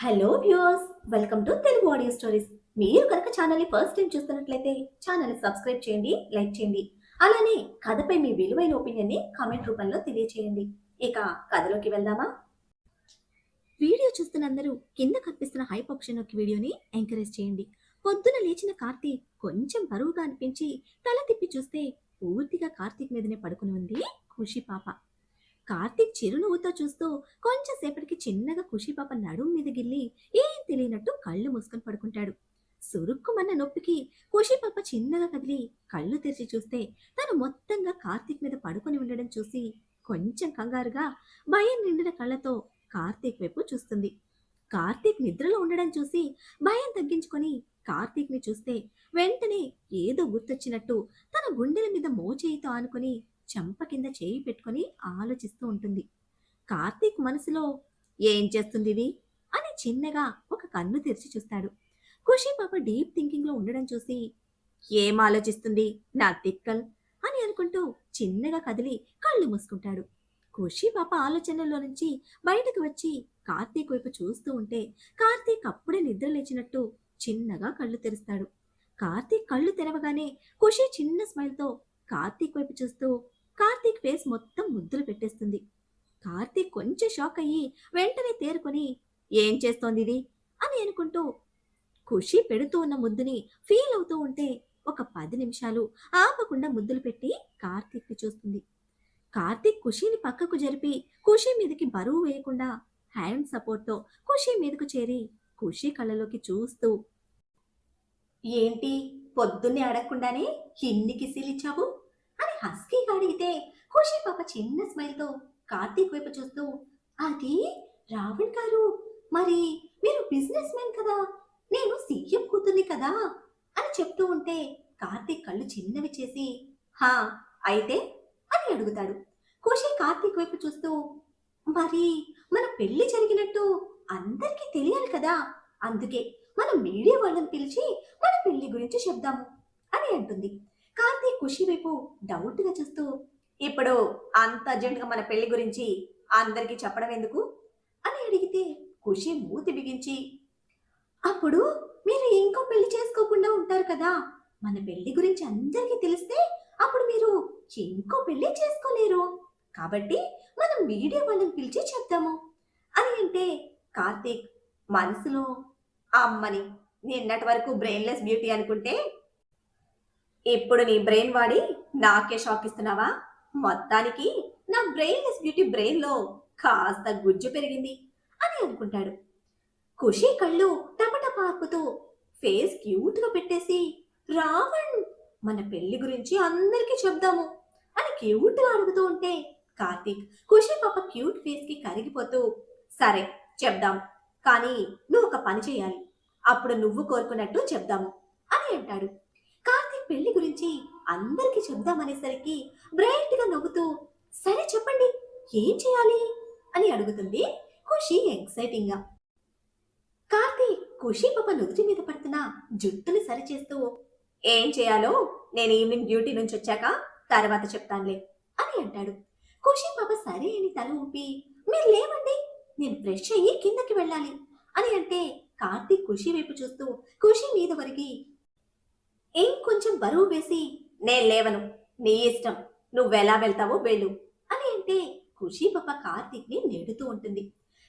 Hello viewers, welcome to Telugu audio stories. మీరు కనుక ఛానల్ని ఫస్ట్ టైం చూస్తున్నట్లయితే ఛానల్ని సబ్స్క్రైబ్ చేయండి, లైక్ చేయండి. అలానే కథపై మీ విలువైన ఒపీనియన్ని కామెంట్ రూపంలో తెలియచేయండి. ఇక కథలోకి వెళ్దామా? వీడియో చూస్తున్న అందరూ కింద కనిపిస్తున్న హైప్ ఆప్షన్ నొక్కి వీడియోని ఎంకరేజ్ చేయండి. పొద్దున లేచిన కార్తీక్ కొంచెం బరువుగా అనిపించి తల తిప్పి చూస్తే పూర్తిగా కార్తీక్ మీదనే పడుకుని ఉంది ఖుషి పాప. కార్తీక్ చిరునవ్వుతో చూస్తూ కొంచెం సేపటికి చిన్నగా ఖుషి పాప నడుము మీద గిల్లి ఏం తెలియనట్టు కళ్ళు మూసుకొని పడుకుంటాడు. సురుక్కుమన్న నొప్పికి ఖుషి పాప చిన్నగా కదిలి కళ్ళు తెరిచి చూస్తే తను మొత్తంగా కార్తీక్ మీద పడుకొని ఉండడం చూసి కొంచెం కంగారుగా భయం నిండిన కళ్ళతో కార్తీక్ వైపు చూస్తుంది. కార్తీక్ నిద్రలో ఉండడం చూసి భయం తగ్గించుకొని కార్తీక్ ని చూస్తే వెంటనే ఏదో గుర్తొచ్చినట్టు తన గుండెల మీద మోచేయితో ఆనుకొని చెంప కింద చేయి పెట్టుకొని ఆలోచిస్తూ ఉంటుంది. కార్తీక్ మనసులో ఏం చేస్తుంది ఇది అని చిన్నగా ఒక కన్ను తెరిచి చూస్తాడు. ఖుషి పాప డీప్ థింకింగ్ లో ఉండడం చూసి ఏం ఆలోచిస్తుంది నా తిక్కల్ అని అనుకుంటూ చిన్నగా కదిలి కళ్ళు మూసుకుంటాడు. ఖుషి పాప ఆలోచనలో నుంచి బయటకు వచ్చి కార్తీక్ వైపు చూస్తూ ఉంటే కార్తీక్ అప్పుడే నిద్ర లేచినట్టు చిన్నగా కళ్ళు తెరుస్తాడు. కార్తీక్ కళ్ళు తెరవగానే ఖుషి చిన్న స్మైల్ తో కార్తీక్ వైపు చూస్తూ కార్తీక్ ఫేస్ మొత్తం ముద్దులు పెట్టేస్తుంది. కార్తీక్ కొంచెం షాక్ అయ్యి వెంటనే తేరుకొని ఏం చేస్తోంది ఇది అని అనుకుంటూ ఖుషి పెడుతూ ఉన్న ముద్దుని ఫీల్ అవుతూ ఉంటే ఒక 10 నిమిషాలు ఆపకుండా ముద్దులు పెట్టి కార్తీక్ ని చూస్తుంది. కార్తీక్ ఖుషిని పక్కకు జరిపి ఖుషి మీదకి బరువు వేయకుండా హ్యాండ్ సపోర్ట్ తో ఖుషి మీదకు చేరి ఖుషి కళ్ళలోకి చూస్తూ ఏంటి పొద్దున్నే అడగకుండానే ఇన్ని కిసిలిచ్చావు అని హస్కీగా అడిగితే ఖుషి పాప చిన్న స్మైల్ తో కార్తీక్ వైపు చూస్తూ అది రావణ్ గారు, మరి మీరు బిజినెస్ మ్యాన్ కదా, నేను సీఎం కూతుర్ని కదా అని చెప్తూ ఉంటే కార్తీక్ కళ్ళు చిన్నవి చేసి హా అయితే అని అడుగుతాడు. ఖుషి కార్తీక్ వైపు చూస్తూ మరి మన పెళ్లి జరిగినట్టు అందరికీ తెలియాలి కదా, అందుకే మనం మీడియా వాళ్ళని పిలిచి మన పెళ్లి గురించి చెప్దాము అని అంటుంది. కార్తీక్ ఖుషి వైపు డౌట్ గా చూస్తూ ఇప్పుడు అంత అర్జెంట్ గా మన పెళ్లి గురించి అందరికీ చెప్పడం ఎందుకు అని అడిగితే ఖుషి మూతి బిగించి అప్పుడు మీరు ఇంకో పెళ్లి చేసుకోకుండా ఉంటారు కదా, మన పెళ్లి గురించి అందరికీ తెలిస్తే అప్పుడు మీరు ఇంకో పెళ్లి చేసుకోలేరు, కాబట్టి మనం మీడియా వాళ్ళని పిలిచి చెప్తాము అని అంటే కార్తీక్ మనసులో అమ్మని నిన్నటి వరకు బ్రెయిన్లెస్ బ్యూటీ అనుకుంటే ఇప్పుడు నీ బ్రెయిన్ వాడి నాకే షాక్ ఇస్తున్నావా, మొత్తానికి నా బ్రెయిన్లెస్ బ్యూటీ బ్రెయిన్ లో కాస్త గుజ్జు పెరిగింది అని అనుకుంటాడు. ఖుషి కళ్ళు టపటప ఆర్పుతూ ఫేస్ క్యూట్ గా పెట్టేసి రావణ్ మన పెళ్లి గురించి అందరికీ చెప్దాము అని క్యూట్ గా అడుగుతూ ఉంటే కార్తీక్ ఖుషి పాప క్యూట్ ఫేస్ కి కరిగిపోతూ సరే చెప్దాం, కానీ నువ్వు ఒక పని చేయాలి, అప్పుడు నువ్వు కోరుకున్నట్టు చెప్దాము అని అంటాడు. కార్తీక్ పెళ్లి గురించి అందరికి చెప్దామనేసరికి బ్రైట్ గా నవ్వుతూ సరే చెప్పండి ఏం చేయాలి అని అడుగుతుంది ఖుషి ఎక్సైటింగ్ గా. కార్తీక్ ఖుషి పాప నుదుటి మీద పడుతున్న జుట్టుని సరిచేస్తూ ఏం చేయాలో నేను ఈవినింగ్ డ్యూటీ నుంచి వచ్చాక తర్వాత చెప్తానులే అని అంటాడు. ఖుషి పాప సరే అని తల ఊపి మీరు లేవండి, నేను ఫ్రెష్ అయ్యి కిందకి వెళ్ళాలి అని అంటే కార్తీక్ ఖుషి వైపు చూస్తూ ఖుషి మీద వరిగి ఇంకొంచెం బరువు వేసి నేను లేవను, నీ ఇష్టం, నువ్వెలా వెళ్తావో వెళ్ళు అని అంటే ఖుషి పాప కార్తీక్ ని నెడుతూ ఉంటుంది.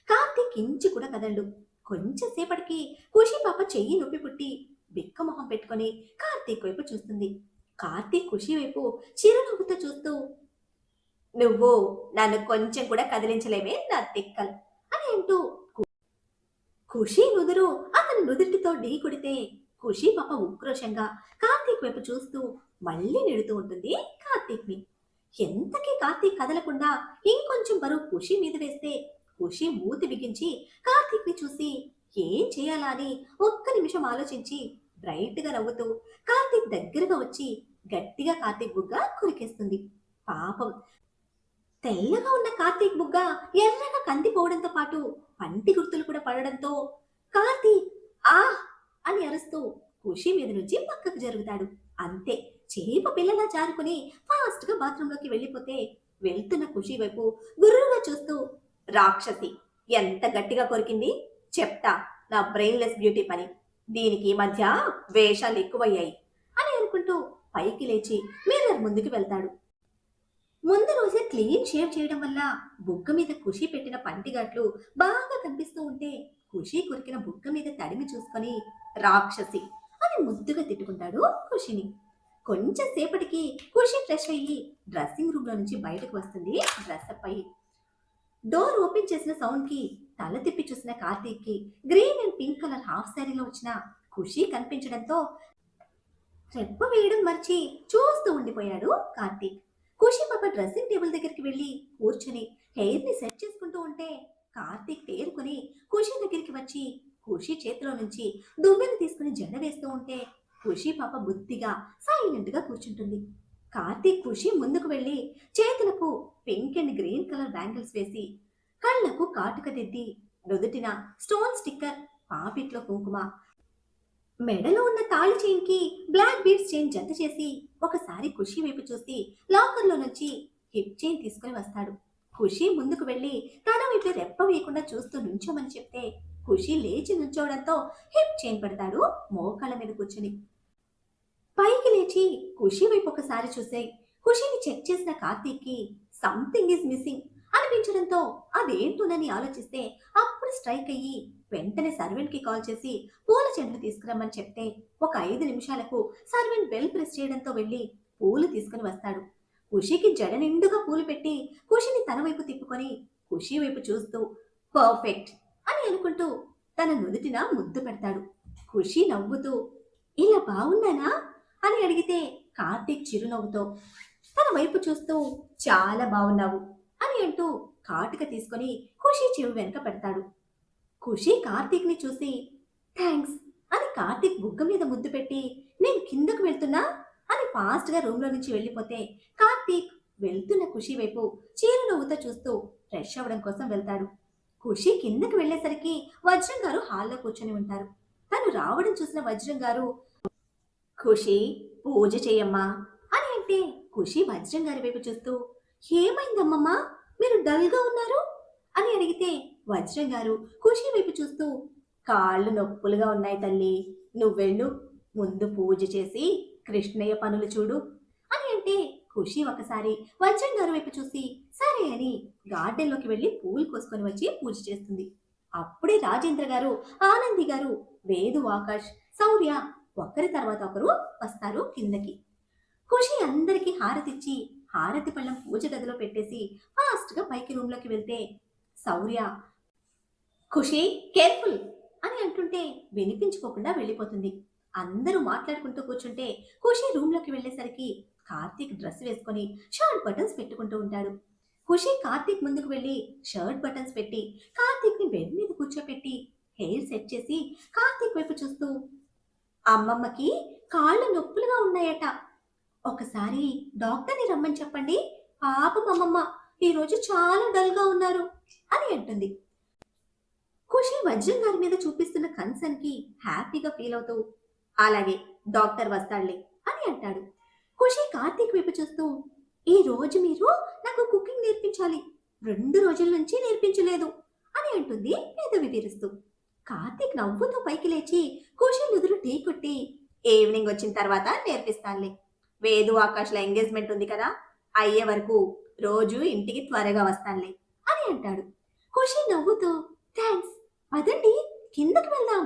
కార్తీక్ ఇంచు కూడా కదలడు. కొంచెం సేపటికి ఖుషి పాప చెయ్యి నొప్పి పుట్టి బిక్క మొహం పెట్టుకొని కార్తీక్ వైపు చూస్తుంది. కార్తీక్ ఖుషి వైపు చిరునవ్వుతో చూస్తూ నువ్వు నన్ను కొంచెం కూడా కదిలించలేవే నా తిక్కల్ అని అంటూ ఖుషి నుదురు అతని నుదుటితో ఢీ కొడితే ఖుషి పాప ఉక్రోషంగా కార్తీక్ వైపు చూస్తూ మళ్ళీ నెడుతూ ఉంటుంది కార్తీక్ ని. ఎంతకీ కార్తీక్ కదలకుండా ఇంకొంచెం బరువు ఖుషి మీద వేస్తే ఖుషి మూతి బిగించి కార్తీక్ ని చూసి ఏం చేయాలా అని ఒక్క నిమిషం ఆలోచించి బ్రైట్ గా నవ్వుతూ కార్తీక్ దగ్గరగా వచ్చి గట్టిగా కార్తీక్ బుగ్గ కొరికేస్తుంది. పాపం తెల్లగా ఉన్న కార్తీక్ బుగ్గ ఎర్రగా కందిపోవడంతో పాటు పంటి గుర్తులు కూడా పడడంతో కార్తీక్ ఆ అని అరుస్తూ ఖుషి మీద నుంచి పక్కకు జరుగుతాడు. అంతే చేప పిల్లలా జారుకుని ఫాస్ట్ గా బాత్రూమ్ లోకి వెళ్ళిపోతే వెళ్తున్న ఖుషి వైపు గుర్రుగా చూస్తూ రాక్షసి ఎంత గట్టిగా కొరికింది చెప్తా నా బ్రెయిన్లెస్ బ్యూటీ పని. దీనికి ఈ మధ్య వేషాలు ఎక్కువయ్యాయి అని అనుకుంటూ పైకి లేచి మిర్రర్ ముందుకు వెళ్తాడు. ముందు రోజే క్లీన్ షేవ్ చేయడం వల్ల బుగ్గ మీద ఖుషి పెట్టిన పంటిగాట్లు బాగా కనిపిస్తూ ఉంటే ఖుషి కొరికిన బుగ్గ మీద తడిమి చూసుకొని రాక్షసి అని ముద్దుగా తిట్టుకుంటాడు ఖుషిని. కొంచెం సేపటికి ఖుషి ఫ్రెష్ అయ్యి డ్రెస్సింగ్ రూమ్ లో నుంచి బయటకు వస్తుంది. డ్రెస్ అప్ అయ్యి డోర్ ఓపెన్ చేసిన సౌండ్ కి తల తిప్పి చూసిన కార్తీక్ కి green and pink colour half శారీలో వచ్చిన ఖుషి కనిపించడంతో రెప్ప వేయడం మర్చి చూస్తూ ఉండిపోయాడు కార్తీక్. ఖుషి పాప డ్రెస్సింగ్ టేబుల్ దగ్గరికి వెళ్లి కూర్చుని హెయిర్ ని సెట్ చేసుకుంటూ ఉంటే కార్తీక్ తేరుకుని ఖుషి దగ్గరికి వచ్చి ఖుషి చేతిలో నుంచి దువ్వెను తీసుకుని జడ వేస్తూ ఉంటే ఖుషి పాప బుద్ధిగా సైలెంట్ గా కూర్చుంటుంది. కార్తీక్ ఖుషి ముందుకు వెళ్లి చేతులకు pink and green colour bangles వేసి కళ్లకు కాటుక దిద్ది నుదుటిన స్టోన్ స్టిక్కర్, పాపిట్లో కుంకుమ, మెడలో ఉన్న తాళి చైన్ కి బ్లాక్ బీడ్స్ చైన్ జత చేసి ఒకసారి ఖుషి వైపు చూసి లాకర్ లో నుంచి హిప్ చైన్ తీసుకుని వస్తాడు. ఖుషి ముందుకు వెళ్లి తన వైపు రెప్ప వేయకుండా చూస్తూ నుంచోమని చెప్తే ఖుషి లేచి నుంచోవడంతో హిప్ చైన్ పెడతాడు మోకాళ్ళ మీద కూర్చుని. పైకి లేచి ఖుషి వైపు ఒకసారి చూసే ఖుషిని చెక్ చేసిన కార్తీక్ కి సంథింగ్ ఈజ్ మిస్సింగ్ అనిపించడంతో అదేంటోనని ఆలోచిస్తే అప్పుడు స్ట్రైక్ అయ్యి వెంటనే సర్వెంట్ కి కాల్ చేసి పూల చెండ్లు తీసుకురమ్మని చెప్తే ఒక 5 నిమిషాలకు సర్వెంట్ బెల్ ప్రెస్ చేయడంతో వెళ్లి పూలు తీసుకుని వస్తాడు. ఖుషికి జడ నిండుగా పూలు పెట్టి ఖుషిని తన వైపు తిప్పుకొని ఖుషి వైపు చూస్తూ పర్ఫెక్ట్ అని అనుకుంటూ తన నుదుటిన ముద్దు పెడతాడు. ఖుషి నవ్వుతూ ఇలా బాగున్నానా అని అడిగితే కార్తీక్ చిరునవ్వుతో తన వైపు చూస్తూ చాలా బాగున్నావు అని అంటూ కాటుక తీసుకొని ఖుషి చెవి వెనక పెడతాడు. ఖుషి కార్తీక్ ని చూసి థ్యాంక్స్ అని కార్తీక్ బుగ్గ మీద ముద్దు పెట్టి నేను కిందకు వెళ్తున్నా అని ఫాస్ట్ గా రూమ్ లో నుంచి వెళ్ళిపోతే కార్తీక్ వెళ్తున్న ఖుషి వైపు చిరునవ్వుతో చూస్తూ ఫ్రెష్ అవ్వడం కోసం వెళ్తాడు. ఖుషి కిందకు వెళ్లేసరికి వజ్రం గారు హాల్లో కూర్చొని ఉంటారు. తను రావడం చూసిన వజ్రం గారు ఖుషి పూజ చేయమ్మా అని అంటే ఖుషి వజ్రం గారి వైపు చూస్తూ ఏమైందమ్మమ్మా మీరు డల్ గా ఉన్నారు అని అడిగితే వజ్రం గారు ఖుషి వైపు చూస్తూ కాళ్ళు నొప్పులుగా ఉన్నాయి తల్లి, నువ్వెళ్ళు ముందు పూజ చేసి కృష్ణయ్య పనులు చూడు అని అంటే ఖుషి ఒకసారి వజ్రం గారి వైపు చూసి సరే అని గార్డెన్ లోకి వెళ్లి పూలు కోసుకొని వచ్చి పూజ చేస్తుంది. అప్పుడే రాజేంద్ర గారు, ఆనంది గారు, వేదు, ఆకాష్, శౌర్య ఒకరి తర్వాత ఒకరు వస్తారు కిందకి. ఖుషి అందరికీ హారతిచ్చి హారతి పళ్ళం పూజ గదిలో పెట్టేసి ఫాస్ట్ గా పైకి రూమ్ లోకి వెళ్తే శౌర్య ఖుషి కేర్ఫుల్ అని అంటుంటే వినిపించుకోకుండా వెళ్ళిపోతుంది. అందరూ మాట్లాడుకుంటూ కూర్చుంటే ఖుషి రూమ్ లోకి వెళ్లేసరికి కార్తీక్ డ్రెస్ వేసుకొని షర్ట్ బటన్స్ పెట్టుకుంటూ ఉంటాడు. ఖుషి కార్తీక్ ముందుకు వెళ్లి షర్ట్ బటన్స్ పెట్టి కార్తీక్ ని బెడ్ మీద కూర్చోపెట్టి హెయిర్ సెట్ చేసి కార్తీక్ వైపు చూస్తూ అమ్మమ్మకి కాళ్ళు నొప్పులుగా ఉన్నాయట, ఒకసారి డాక్టర్ని రమ్మని చెప్పండి, పాపం అమ్మమ్మ ఈరోజు చాలా డల్ గా ఉన్నారు అని అంటుంది. ఖుషి వజ్రం గారి మీద చూపిస్తున్న కన్సర్న్ కి హ్యాపీగా ఫీల్ అవుతూ అలాగే డాక్టర్ వస్తాడులే అని అంటాడు. ఖుషి కార్తీక్ వైపు చూస్తూ ఈ రోజు మీరు నాకు కుకింగ్ నేర్పించాలి, 2 రోజుల నుంచి నేర్పించలేదు అని అంటుంది పెదవి విరుస్తూ. కార్తీక్ నవ్వుతూ పైకి లేచి ఖుషి నుదురు టీ కొట్టి ఈవినింగ్ వచ్చిన తర్వాత నేర్పిస్తానులే, వేదు ఆకాష్ల ఎంగేజ్మెంట్ ఉంది కదా, అయ్యే వరకు రోజు ఇంటికి త్వరగా వస్తానులే అని అంటాడు. ఖుషి నవ్వుతూ థ్యాంక్స్ పదండి కిందకి వెళ్దాం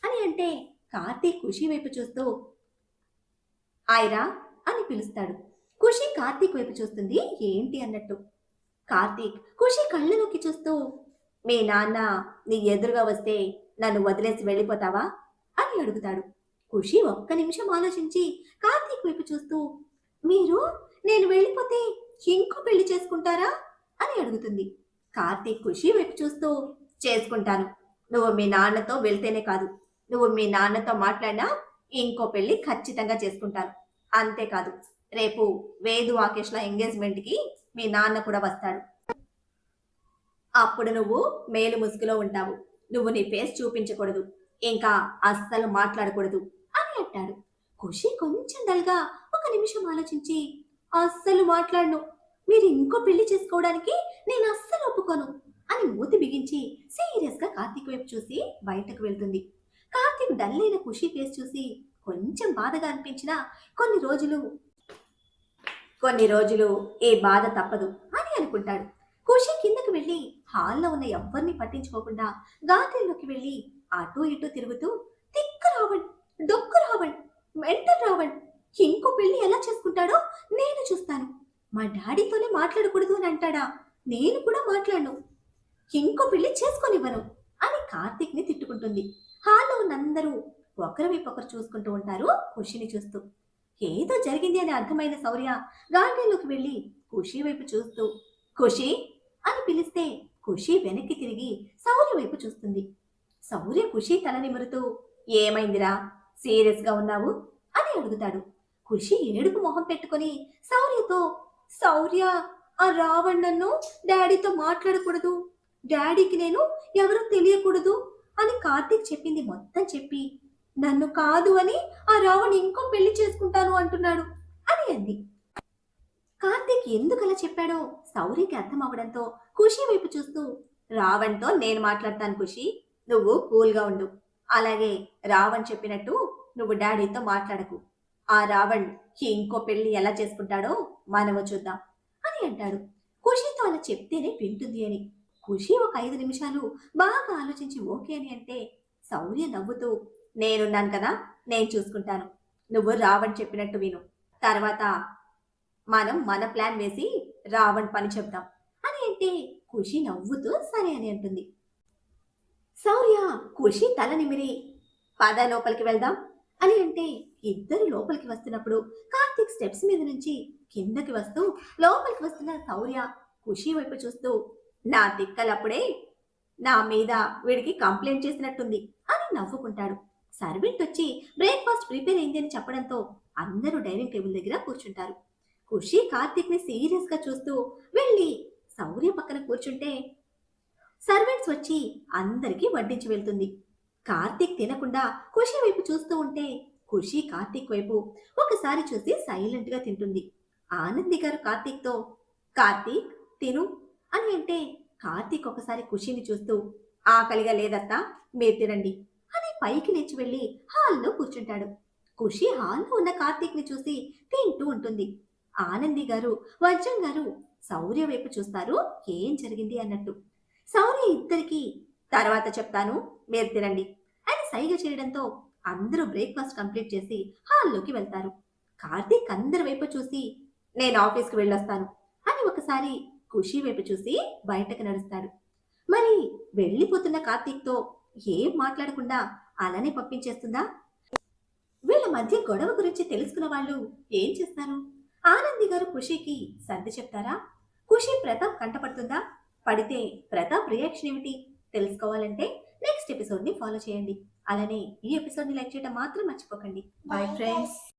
అని అంటే కార్తీక్ ఖుషి వైపు చూస్తూ ఐరా అని పిలుస్తాడు. ఖుషి కార్తీక్ వైపు చూస్తుంది ఏంటి అన్నట్టు. కార్తీక్ ఖుషి కళ్ళలోకి చూస్తూ మీ నాన్న నీ ఎదురుగా వస్తే నన్ను వదిలేసి వెళ్ళిపోతావా అని అడుగుతాడు. ఖుషి ఒక్క నిమిషం ఆలోచించి కార్తీక్ వైపు చూస్తూ మీరు నేను వెళ్ళిపోతే ఇంకో పెళ్లి చేసుకుంటారా అని అడుగుతుంది. కార్తీక్ ఖుషి వైపు చూస్తూ చేసుకుంటాను, నువ్వు మీ నాన్నతో వెళ్తేనే కాదు, నువ్వు మీ నాన్నతో మాట్లాడినా ఇంకో పెళ్లి ఖచ్చితంగా చేసుకుంటాను, అంతేకాదు రేపు వేదు ఆకేష్ల ఎంగేజ్మెంట్ కి మీ నాన్న కూడా వస్తాడు, అప్పుడు నువ్వు మేలు ముసుగులో ఉంటావు, నువ్వు నీ ఫేస్ చూపించకూడదు, ఇంకా అస్సలు మాట్లాడకూడదు అని అంటాడు. ఖుషి కొంచెం డల్గా ఒక నిమిషం ఆలోచించి అస్సలు మాట్లాడను, మీరు ఇంకో పెళ్లి చేసుకోవడానికి నేను అస్సలు ఒప్పుకోను, అని మూతి బిగించి సీరియస్ గా కార్తీక్ వైపు చూసి బయటకు వెళ్తుంది. కార్తీక్ డల్ అయిన ఖుషి ఫేస్ చూసి కొంచెం బాధగా అనిపించినా కొన్ని రోజులు కొన్ని రోజులు ఏ బాధ తప్పదు అని అనుకుంటాడు. ఖుషి కిందకి వెళ్లి హాల్లో ఉన్న ఎవ్వరిని పట్టించుకోకుండా గార్డెన్లోకి వెళ్లి అటూ ఇటూ తిరుగుతూ తిక్కు రావణ్, డొక్కు రావణ్, మెంటల్ రావణ్, ఇంకో పెళ్లి ఎలా చేసుకుంటాడో నేను చూస్తాను. మా డాడీతోనే మాట్లాడకూడదు అని అంటాడా, నేను కూడా మాట్లాడను, ఇంకో పెళ్లి చేసుకోనివ్వను అని కార్తీక్ ని తిట్టుకుంటుంది. హాల్లో ఉన్న అందరూ ఒకరి వైపు ఒకరు చూసుకుంటూ ఉంటారు ఖుషిని చూస్తూ. ఏదో జరిగింది అని అర్థమైన శౌర్య గార్డెన్లోకి వెళ్లి ఖుషి వైపు చూస్తూ ఖుషి అని పిలిస్తే ఖుషి వెనక్కి తిరిగి శౌర్య వైపు చూస్తుంది. శౌర్య ఖుషి తల నిమురుతూ ఏమైందిరా, సీరియస్ గా ఉన్నావు అని అడుగుతాడు. ఖుషి ఏడుపు మొహం పెట్టుకొని శౌర్యతో శౌర్య, ఆ రావణ్ నన్ను డాడీతో మాట్లాడకూడదు, డాడీకి నేను ఎవరో తెలియకూడదు అని కార్తీక్ చెప్పింది మొత్తం చెప్పి నన్ను కాదు అని ఆ రావణ్ ఇంకో పెళ్లి చేసుకుంటాను అంటున్నాడు అని అంది. కార్తీక్ ఎందుకలా చెప్పాడో శౌర్యకి అర్థం అవడంతో ఖుషి వైపు చూస్తూ రావణ్తో నేను మాట్లాడతాను ఖుషి, నువ్వు కూల్గా ఉండు. అలాగే రావణ్ చెప్పినట్టు నువ్వు డాడీతో మాట్లాడకు. ఆ రావణ్ ఇంకో పెళ్లి ఎలా చేసుకుంటాడో మనము చూద్దాం అని అంటాడు. ఖుషితో అలా చెప్తేనే వింటుంది అని. ఖుషి ఒక 5 నిమిషాలు బాగా ఆలోచించి ఓకే అని అంటే శౌర్య నవ్వుతూ నేనున్నాను కదా, నేను చూసుకుంటాను, నువ్వు రావణ్ చెప్పినట్టు విను, తర్వాత మనం మన ప్లాన్ వేసి రావణ్ పని చెప్దాం అని అంటే ఖుషి నవ్వుతూ సరే అని అంటుంది. శౌర్య ఖుషి తల నిమిరి పద లోపలికి వెళ్దాం అని అంటే ఇద్దరు లోపలికి వస్తున్నప్పుడు కార్తీక్ స్టెప్స్ మీద నుంచి కిందకి వస్తూ లోపలికి వస్తున్న శౌర్య ఖుషి వైపు చూస్తూ నా తిక్కలప్పుడే నా మీద వీడికి కంప్లైంట్ చేసినట్టుంది అని నవ్వుకుంటాడు. సర్వెంట్ వచ్చి బ్రేక్ఫాస్ట్ ప్రిపేర్ అయింది అని చెప్పడంతో అందరూ డైనింగ్ టేబుల్ దగ్గర కూర్చుంటారు. ఖుషి కార్తీక్ ని సీరియస్ గా చూస్తూ వెళ్ళి శౌర్య పక్కన కూర్చుంటే సర్వెంట్స్ వచ్చి అందరికీ వడ్డించి వెళ్తుంది. కార్తీక్ తినకుండా ఖుషి వైపు చూస్తూ ఉంటే ఖుషి కార్తీక్ వైపు ఒకసారి చూసి సైలెంట్ గా తింటుంది. ఆనంది గారు కార్తీక్ తో కార్తీక్ తిను అని అంటే కార్తీక్ ఒకసారి ఖుషిని చూస్తూ ఆకలిగా లేదత్తా, మీరు తినండి అని పైకి లేచి వెళ్లి హాల్లో కూర్చుంటాడు. ఖుషి హాల్లో ఉన్న కార్తీక్ ని చూసి తింటూ ఉంటుంది. ఆనంది గారు వజ్రం గారు శౌర్య వైపు చూస్తారు ఏం జరిగింది అన్నట్టు. శౌర్య ఇద్దరికి తర్వాత చెప్తాను, మీరు తినండి అని సైగ చేయడంతో అందరూ బ్రేక్ఫాస్ట్ కంప్లీట్ చేసి హాల్లోకి వెళ్తారు. కార్తీక్ అందరి వైపు చూసి నేను ఆఫీస్కి వెళ్ళొస్తాను అని ఒకసారి ఖుషి వైపు చూసి బయటకు నడుస్తాడు. మరి వెళ్ళిపోతున్న కార్తీక్తో ఏం మాట్లాడకుండా అలానే పంపించేస్తుందా? వీళ్ళ మధ్య గొడవ గురించి తెలుసుకున్న వాళ్ళు ఏం చేస్తారు? ఆనంది గారు ఖుషికి సర్ది చెప్తారా? ఖుషి ప్రతాప్ కంటపడుతుందా? పడితే ప్రతాప్ రియాక్షన్ ఏమిటి తెలుసుకోవాలంటే నెక్స్ట్ ఎపిసోడ్ ని ఫాలో చేయండి. అలానే ఈ ఎపిసోడ్ ని లైక్ చేయడం మాత్రం మర్చిపోకండి. Bye friends.